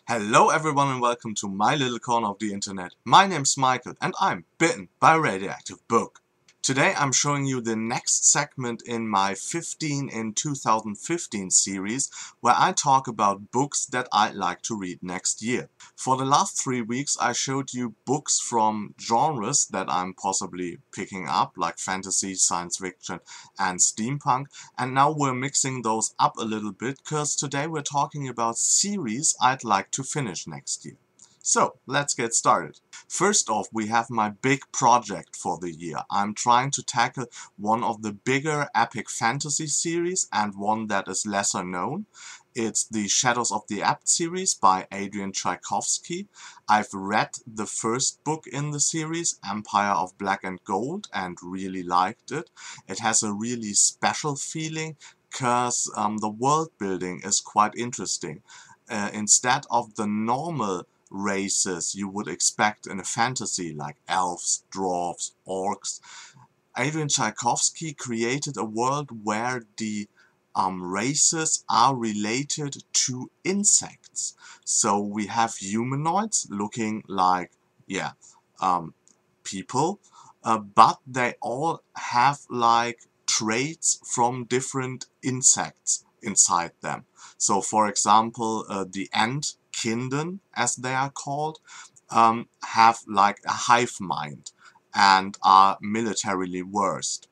Hello everyone and welcome to my little corner of the internet. My name's Michael and I'm bitten by a radioactive book. Today I'm showing you the next segment in my 15 in 2015 series where I talk about books that I'd like to read next year. For the last 3 weeks I showed you books from genres that I'm possibly picking up, like fantasy, science fiction and steampunk, and now we're mixing those up a little bit because today we're talking about series I'd like to finish next year. So, let's get started. First off, we have my big project for the year. I'm trying to tackle one of the bigger epic fantasy series and one that is lesser known. It's the Shadows of the Abt series by Adrian Tchaikovsky. I've read the first book in the series, Empire of Black and Gold, and really liked it. It has a really special feeling because the world building is quite interesting. Instead of the normal races you would expect in a fantasy like elves, dwarves, orcs, Adrian Tchaikovsky created a world where the races are related to insects. So we have humanoids looking like, people, but they all have like traits from different insects inside them. So for example, the ant Kinden, as they are called, have like a hive mind and are militarily versed.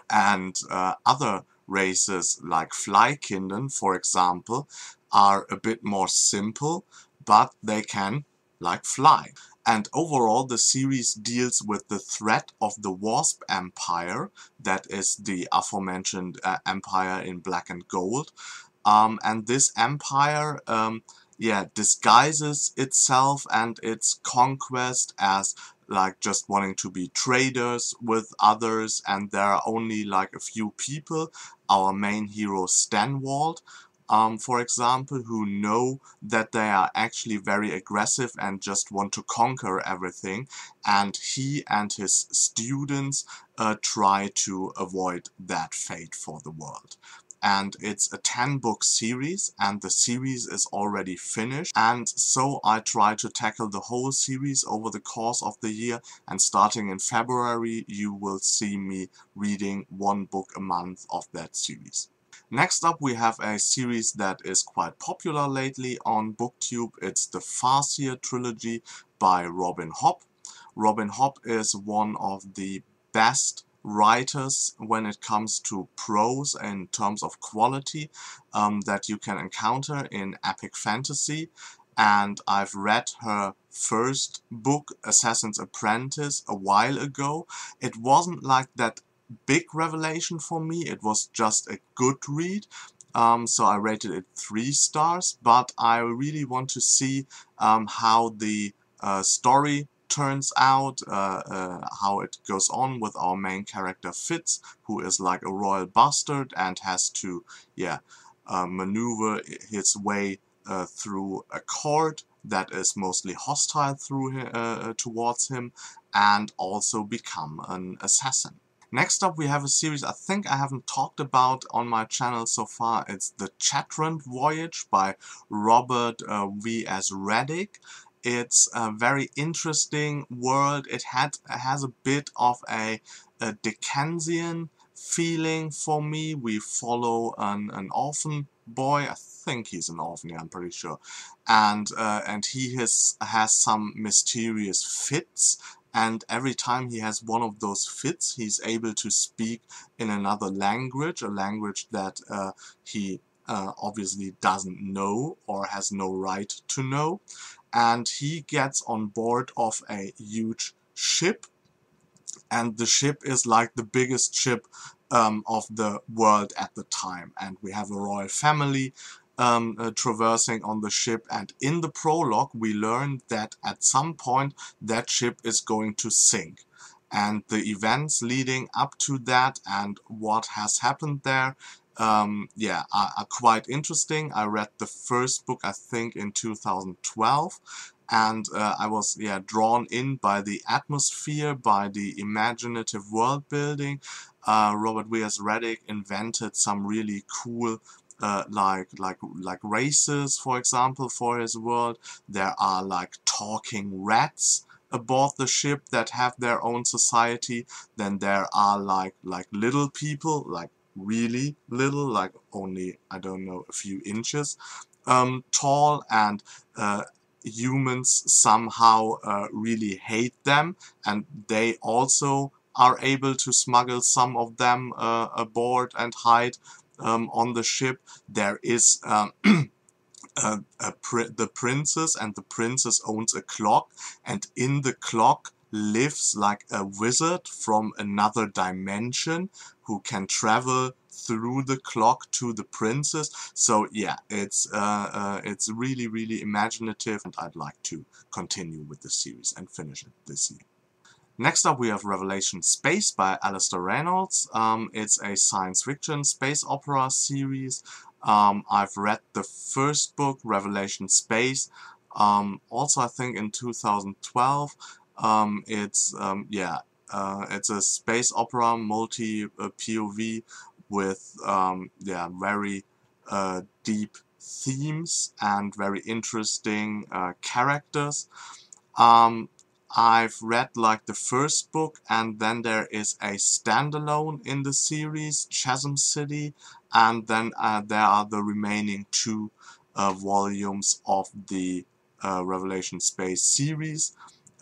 And other races like Flykinden, for example, are a bit more simple, but they can like fly. And overall the series deals with the threat of the Wasp Empire, that is the aforementioned empire in Black and Gold. And this empire disguises itself and its conquest as like just wanting to be traders with others, and there are only like a few people, our main hero Stanwald, for example, who know that they are actually very aggressive and just want to conquer everything, and he and his students try to avoid that fate for the world. And it's a 10-book series, and the series is already finished, and so I try to tackle the whole series over the course of the year, and starting in February you will see me reading one book a month of that series. Next up we have a series that is quite popular lately on BookTube. It's the Farseer trilogy by Robin Hobb. Robin Hobb is one of the best writers when it comes to prose in terms of quality that you can encounter in epic fantasy, and I've read her first book, Assassin's Apprentice, a while ago. It wasn't like that big revelation for me, it was just a good read. So I rated it 3 stars, but I really want to see how the story turns out, how it goes on with our main character Fitz, who is like a royal bastard and has to maneuver his way through a court that is mostly hostile towards him, and also become an assassin. Next up we have a series I think I haven't talked about on my channel so far. It's the Chathrand Voyage by Robert V. S. Reddick. It's a very interesting world. It has a bit of a Dickensian feeling for me. We follow an orphan boy. I think he's an orphan, yeah, I'm pretty sure. And he has some mysterious fits. And every time he has one of those fits, he's able to speak in another language, a language that he obviously doesn't know or has no right to know. And he gets on board of a huge ship, and the ship is like the biggest ship of the world at the time. And we have a royal family traversing on the ship, and in the prologue we learn that at some point that ship is going to sink, and the events leading up to that and what has happened there are quite interesting. I read the first book I think in 2012, and I was drawn in by the atmosphere, by the imaginative world building. Robert V. S. Reddick invented some really cool like races, for example, for his world. There are like talking rats aboard the ship that have their own society. Then there are like little people, like really little, like only, I don't know, a few inches tall, and humans somehow really hate them, and they also are able to smuggle some of them aboard and hide on the ship. There is the princess, and the princess owns a clock, and in the clock lives like a wizard from another dimension who can travel through the clock to the princess. So yeah, it's really, really imaginative, and I'd like to continue with the series and finish it this year. Next up we have Revelation Space by Alistair Reynolds. It's a science fiction space opera series. I've read the first book, Revelation Space, also I think in 2012. It's a space opera, multi POV with very deep themes and very interesting characters. I've read like the first book, and then there is a standalone in the series, Chasm City, and then there are the remaining two volumes of the Revelation Space series.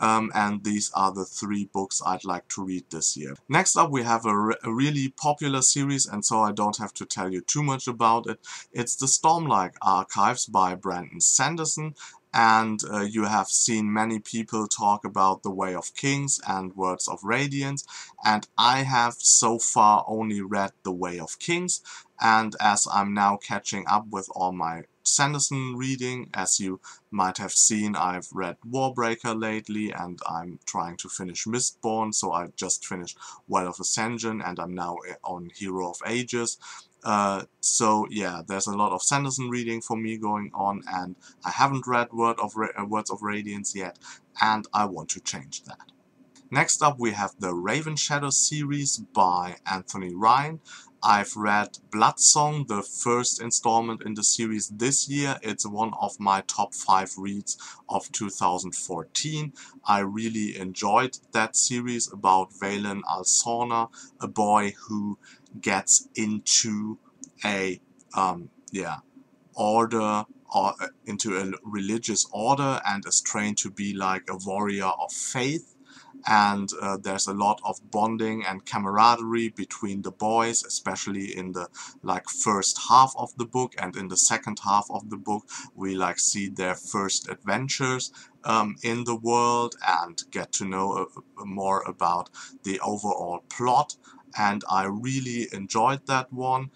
And these are the three books I'd like to read this year. Next up we have a really popular series, and so I don't have to tell you too much about it. It's the Stormlight Archives by Brandon Sanderson. And you have seen many people talk about The Way of Kings and Words of Radiance, and I have so far only read The Way of Kings, and as I'm now catching up with all my Sanderson reading, as you might have seen, I've read Warbreaker lately, and I'm trying to finish Mistborn, so I just finished Well of Ascension, and I'm now on Hero of Ages. So yeah, there's a lot of Sanderson reading for me going on, and I haven't read Words of Radiance yet, and I want to change that. Next up we have the Raven Shadow series by Anthony Ryan. I've read Bloodsong, the first installment in the series this year. It's one of my top 5 reads of 2014. I really enjoyed that series about Valen Alsorna, a boy who gets into a order, or into a religious order, and is trained to be like a warrior of faith. And there's a lot of bonding and camaraderie between the boys, especially in the first half of the book, and in the second half of the book we see their first adventures in the world and get to know more about the overall plot. And I really enjoyed that one.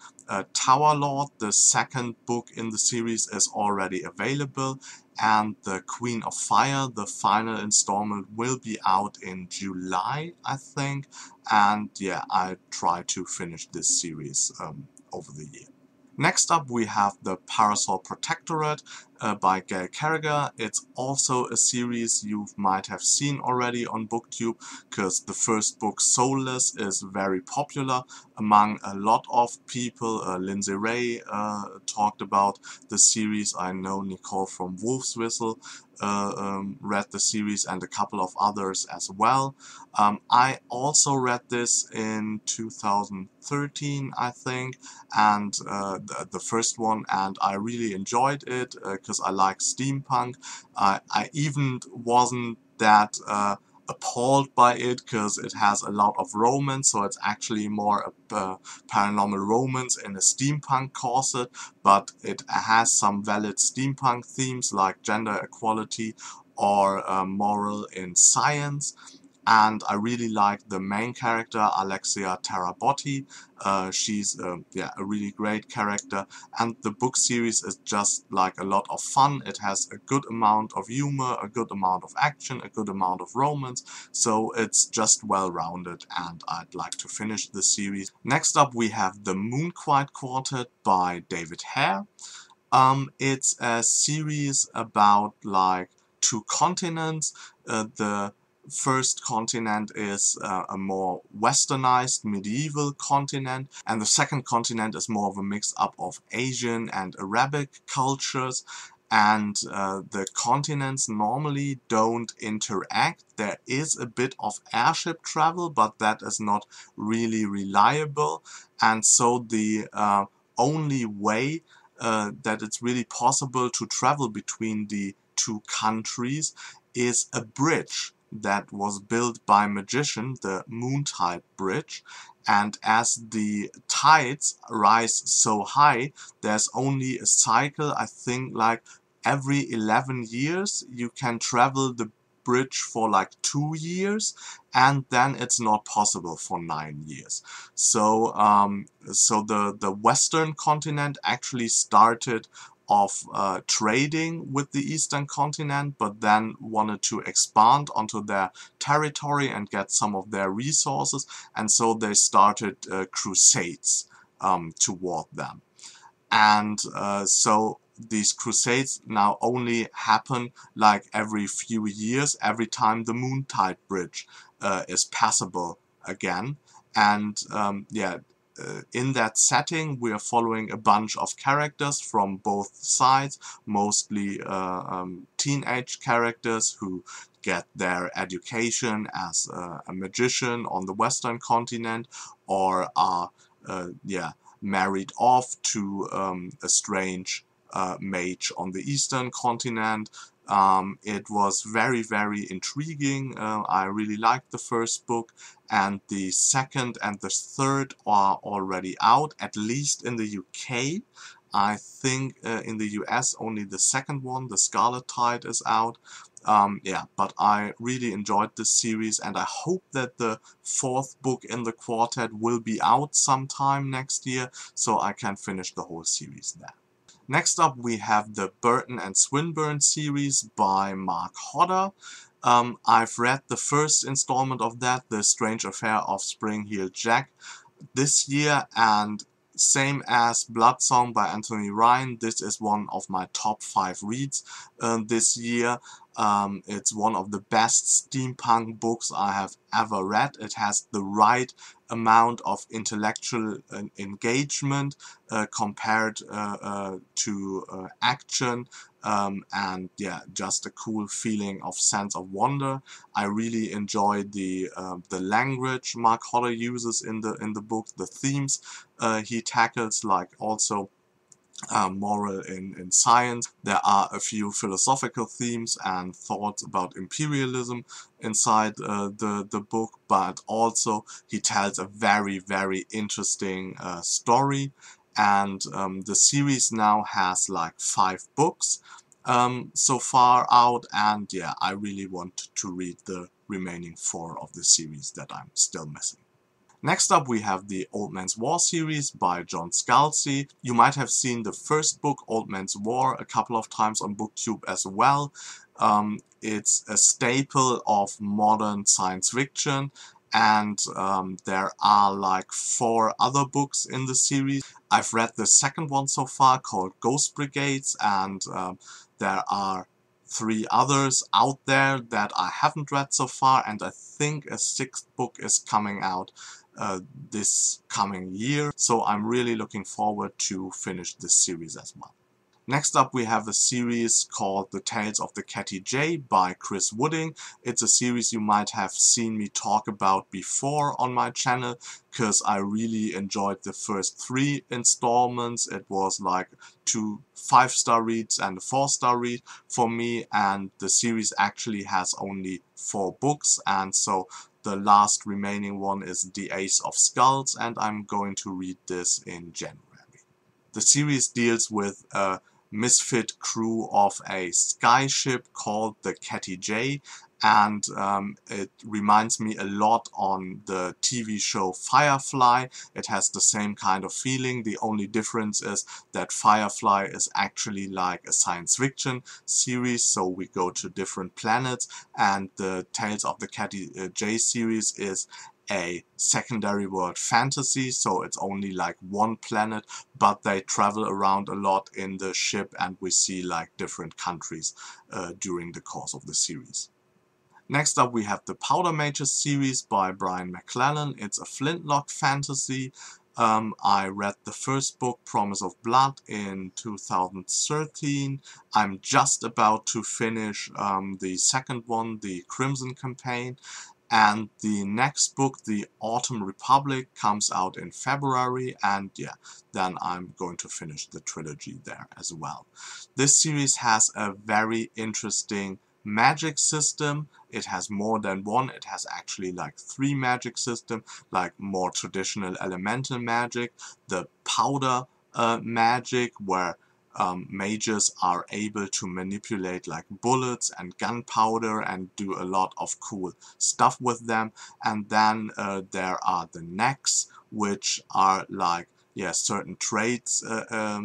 Tower Lord, the second book in the series, is already available, and the Queen of Fire, the final installment, will be out in July, I think. And yeah, I try to finish this series over the year. Next up we have the Parasol Protectorate by Gail Carriger. It's also a series you might have seen already on BookTube, because the first book, Soulless, is very popular among a lot of people. Lindsay Ray talked about the series. I know Nicole from Wolf's Whistle read the series, and a couple of others as well. I also read this in 2013, I think, and the first one, and I really enjoyed it because I like steampunk. I even wasn't that appalled by it, because it has a lot of romance, so it's actually more a paranormal romance in a steampunk corset, but it has some valid steampunk themes like gender equality or moral in science. And I really like the main character, Alexia Tarabotti. She's a really great character, and the book series is just a lot of fun. It has a good amount of humor, a good amount of action, a good amount of romance, so it's just well-rounded, and I'd like to finish the series. Next up we have the Moonquiet Quartet by David Hare. It's a series about two continents. The first continent is a more westernized medieval continent, and the second continent is more of a mix-up of Asian and Arabic cultures. And the continents normally don't interact. There is a bit of airship travel, but that is not really reliable. And so the only way that it's really possible to travel between the two countries is a bridge that was built by magician, the Moontide Bridge. And as the tides rise so high, there's only a cycle, I think like every 11 years you can travel the bridge for like 2 years, and then it's not possible for 9 years. So the western continent actually started off trading with the eastern continent, but then wanted to expand onto their territory and get some of their resources, and so they started crusades toward them. And so these crusades now only happen like every few years, every time the Moontide Bridge is passable again. And in that setting we are following a bunch of characters from both sides, mostly teenage characters who get their education as a magician on the western continent, or are married off to a strange mage on the eastern continent. It was very, very intriguing. I really liked the first book, and the second and the third are already out, at least in the UK. I think in the US only the second one, the Scarlet Tide, is out. But I really enjoyed this series, and I hope that the fourth book in the Quartet will be out sometime next year, so I can finish the whole series then. Next up we have the Burton and Swinburne series by Mark Hodder. I've read the first installment of that, The Strange Affair of Spring-Heeled Jack, this year, and same as Bloodsong by Anthony Ryan, this is one of my top 5 reads this year. It's one of the best steampunk books I have ever read. It has the right amount of intellectual engagement compared to action, and just a cool feeling of sense of wonder. I really enjoy the language Mark Hodder uses in the book, the themes he tackles, like also moral in science. There are a few philosophical themes and thoughts about imperialism inside the book, but also he tells a very, very interesting story. And the series now has like 5 books so far out, and I really want to read the remaining 4 of the series that I'm still missing. Next up we have the Old Man's War series by John Scalzi. You might have seen the first book, Old Man's War, a couple of times on BookTube as well. It's a staple of modern science fiction, and there are like 4 other books in the series. I've read the second one so far, called Ghost Brigades, and there are 3 others out there that I haven't read so far, and I think a 6th book is coming out this coming year, so I'm really looking forward to finish this series as well. Next up we have a series called The Tales of the Ketty Jay by Chris Wooding. It's a series you might have seen me talk about before on my channel, because I really enjoyed the first 3 installments. It was like 2 5-star reads and a 4-star read for me, and the series actually has only 4 books, and so the last remaining one is The Ace of Skulls, and I'm going to read this in January. The series deals with a misfit crew of a skyship called the Ketty Jay, and it reminds me a lot on the TV show Firefly. It has the same kind of feeling. The only difference is that Firefly is actually like a science fiction series, so we go to different planets, and the Tales of the Ketty Jay series is a secondary world fantasy, so it's only like 1 planet, but they travel around a lot in the ship, and we see like different countries during the course of the series. Next up we have the Powder Mages series by Brian McClellan. It's a flintlock fantasy. I read the first book, Promise of Blood, in 2013. I'm just about to finish the second one, the Crimson Campaign. And the next book, The Autumn Republic, comes out in February, and yeah, then I'm going to finish the trilogy there as well. This series has a very interesting magic system. It has more than one. It has actually like 3 magic systems, like more traditional elemental magic, the powder magic, where mages are able to manipulate like bullets and gunpowder and do a lot of cool stuff with them. And then there are the necks, which are like, yeah, certain traits a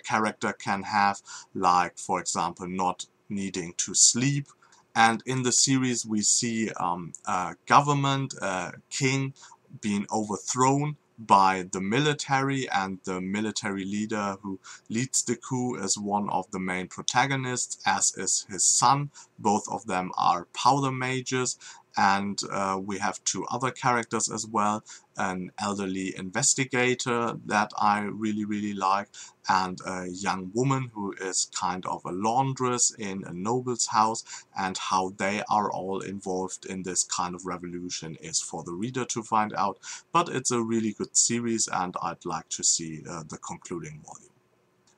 character can have, like for example not needing to sleep. And in the series we see a government, a king, being overthrown by the military, and the military leader who leads the coup is one of the main protagonists, as is his son. Both of them are powder mages, and we have 2 other characters as well, an elderly investigator that I really like, and a young woman who is kind of a laundress in a noble's house, and how they are all involved in this kind of revolution is for the reader to find out. But it's a really good series, and I'd like to see the concluding volume.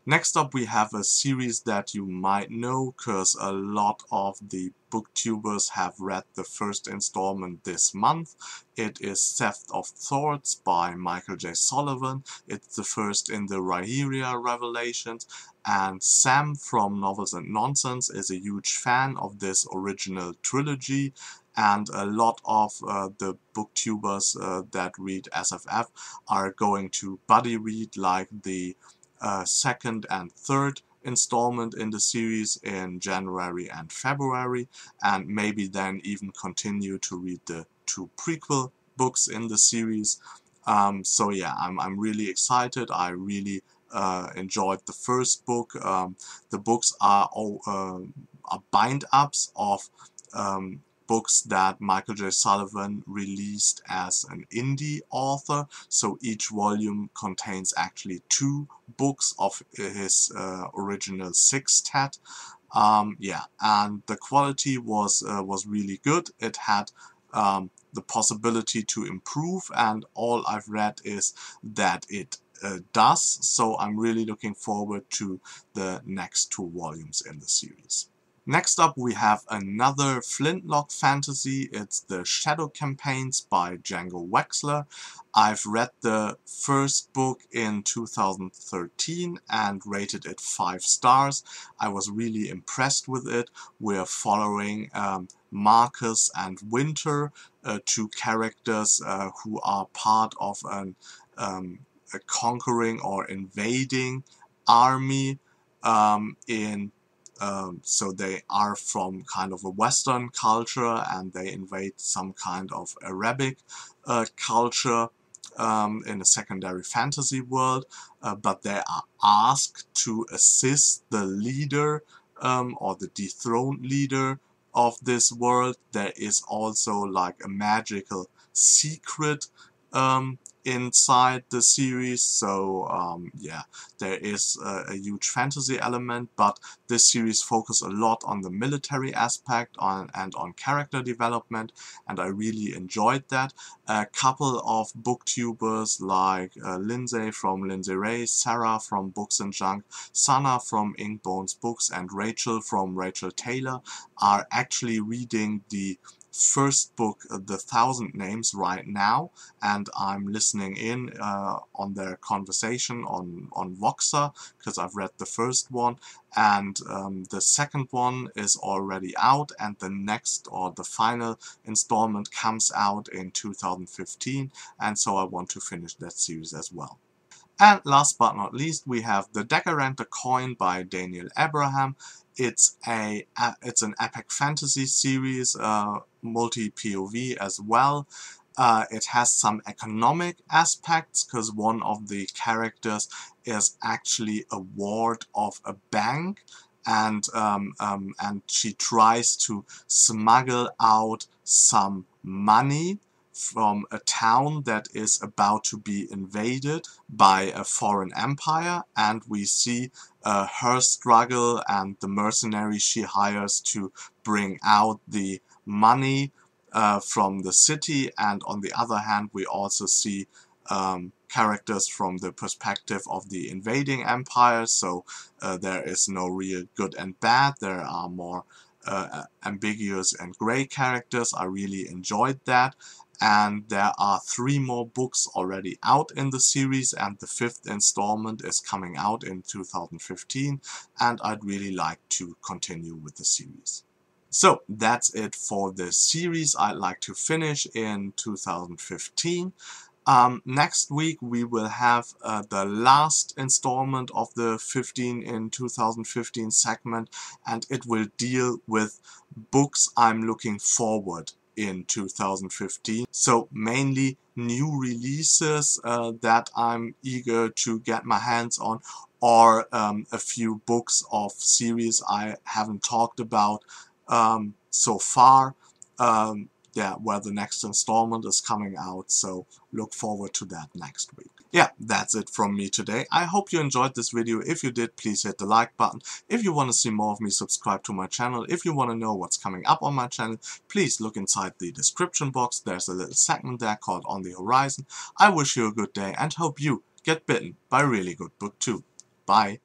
Next up we have a series that you might know, because a lot of the booktubers have read the first installment this month. It is Theft of Thoughts by Michael J. Sullivan. It's the first in the Riyria Revelations, and Sam from Novels and Nonsense is a huge fan of this original trilogy. And a lot of the booktubers that read SFF are going to buddy read like the second and third installment in the series in January and February, and maybe then even continue to read the 2 prequel books in the series. So yeah, I'm really excited. I really enjoyed the first book. The books are all are bind-ups of books that Michael J. Sullivan released as an indie author, so each volume contains actually 2 books of his original sextet. Yeah, and the quality was really good. It had the possibility to improve, and all I've read is that it does, so I'm really looking forward to the next 2 volumes in the series. Next up we have another flintlock fantasy. It's the Shadow Campaigns by Django Wexler. I've read the first book in 2013 and rated it 5 stars. I was really impressed with it. We're following Marcus and Winter, 2 characters who are part of a conquering or invading army so they are from kind of a Western culture, and they invade some kind of Arabic culture in a secondary fantasy world, but they are asked to assist the leader or the dethroned leader of this world. There is also like a magical secret inside the series, so yeah, there is a huge fantasy element, but this series focuses a lot on the military aspect and on character development, and I really enjoyed that. A couple of booktubers like Lindsay from Lindsay Ray, Sarah from Books and Junk, Sana from Inkbones Books, and Rachel from Rachel Taylor are actually reading the first book, The Thousand Names, right now, and I'm listening in on their conversation on Voxer, because I've read the first one, and the second one is already out, and the next or the final installment comes out in 2015, and so I want to finish that series as well. And last but not least, we have The Dagger and the Coin by Daniel Abraham. It's an epic fantasy series, multi-POV as well. It has some economic aspects, because one of the characters is actually a ward of a bank, and she tries to smuggle out some money from a town that is about to be invaded by a foreign empire, and we see her struggle and the mercenaries she hires to bring out the money from the city. And on the other hand, we also see characters from the perspective of the invading empire, so there is no real good and bad. There are more ambiguous and grey characters. I really enjoyed that. And there are 3 more books already out in the series, and the 5th installment is coming out in 2015, and I'd really like to continue with the series. So that's it for the series I'd like to finish in 2015. Next week we will have the last installment of the 15 in 2015 segment, and it will deal with books I'm looking forward in 2015. So mainly new releases that I'm eager to get my hands on, or a few books of series I haven't talked about so far. Yeah, where the next installment is coming out, so look forward to that next week. Yeah, that's it from me today. I hope you enjoyed this video. If you did, please hit the like button. If you want to see more of me, subscribe to my channel. If you want to know what's coming up on my channel, please look inside the description box. There's a little segment there called On the Horizon. I wish you a good day and hope you get bitten by a really good book too. Bye.